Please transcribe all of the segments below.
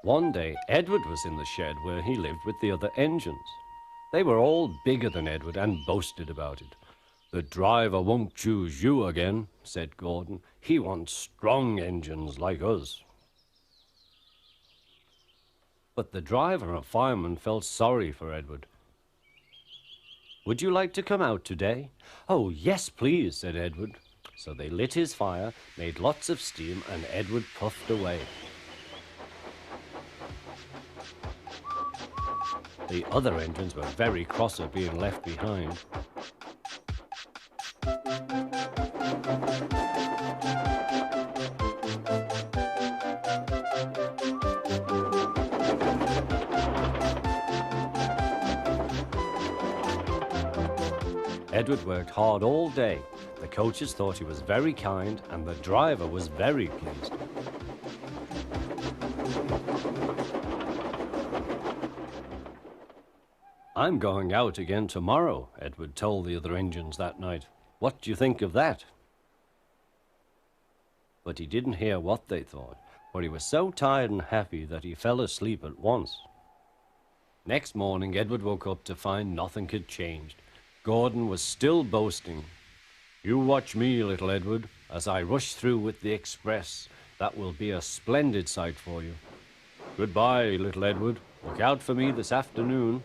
One day, Edward was in the shed where he lived with the other engines. They were all bigger than Edward and boasted about it. "The driver won't choose you again," said Gordon. "He wants strong engines like us." But the driver and fireman felt sorry for Edward. "Would you like to come out today?" "Oh, yes, please," said Edward. So they lit his fire, made lots of steam, and Edward puffed away. The other engines were very cross at being left behind. Edward worked hard all day. The coaches thought he was very kind, and the driver was very pleased. "I'm going out again tomorrow," Edward told the other engines that night. "What do you think of that?" But he didn't hear what they thought, for he was so tired and happy that he fell asleep at once. Next morning, Edward woke up to find nothing had changed. Gordon was still boasting. "You watch me, little Edward, as I rush through with the express. That will be a splendid sight for you. Goodbye, little Edward. Look out for me this afternoon."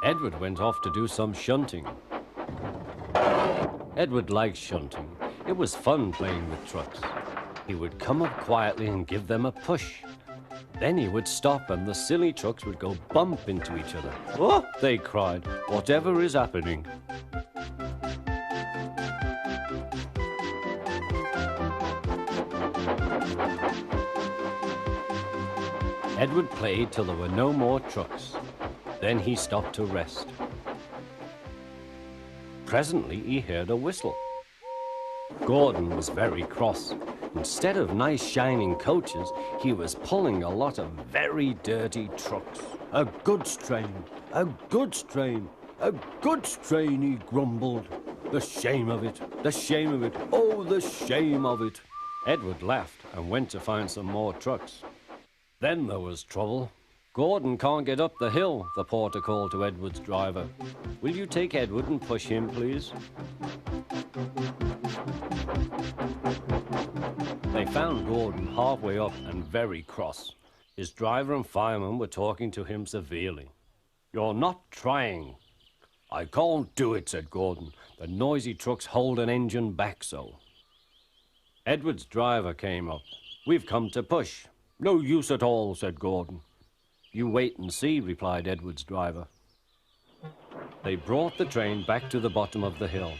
Edward went off to do some shunting. Edward liked shunting. It was fun playing with trucks. He would come up quietly and give them a push. Then he would stop and the silly trucks would go bump into each other. "Oh!" they cried. "Whatever is happening?" Edward played till there were no more trucks. Then he stopped to rest. Presently he heard a whistle. Gordon was very cross. Instead of nice shining coaches, he was pulling a lot of very dirty trucks. "A goods train, a goods train, a goods train," he grumbled. "The shame of it, the shame of it, oh, the shame of it." Edward laughed and went to find some more trucks. Then there was trouble. "Gordon can't get up the hill," the porter called to Edward's driver. "Will you take Edward and push him, please?" They found Gordon halfway up and very cross. His driver and fireman were talking to him severely. "You're not trying." "I can't do it," said Gordon. "The noisy trucks hold an engine back so." Edward's driver came up. "We've come to push." "No use at all," said Gordon. "You wait and see," replied Edward's driver. They brought the train back to the bottom of the hill.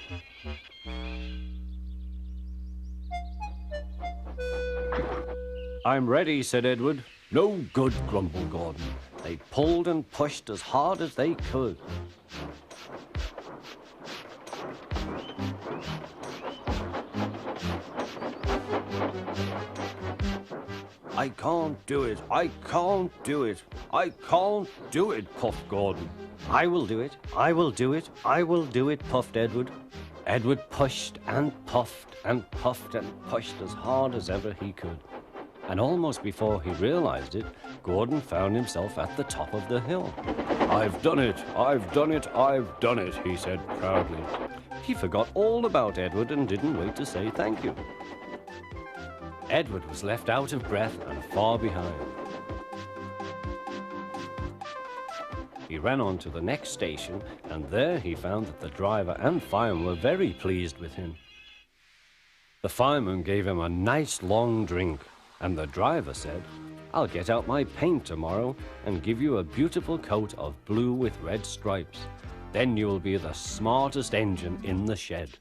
"I'm ready," said Edward. "No good," grumbled Gordon. They pulled and pushed as hard as they could. "I can't do it, I can't do it, I can't do it," puffed Gordon. "I will do it, I will do it, I will do it," puffed Edward. Edward pushed and puffed and puffed and pushed as hard as ever he could. And almost before he realized it, Gordon found himself at the top of the hill. "I've done it, I've done it, I've done it," he said proudly. He forgot all about Edward and didn't wait to say thank you. Edward was left out of breath and far behind. He ran on to the next station, and there he found that the driver and fireman were very pleased with him. The fireman gave him a nice long drink, and the driver said, "I'll get out my paint tomorrow and give you a beautiful coat of blue with red stripes. Then you will be the smartest engine in the shed."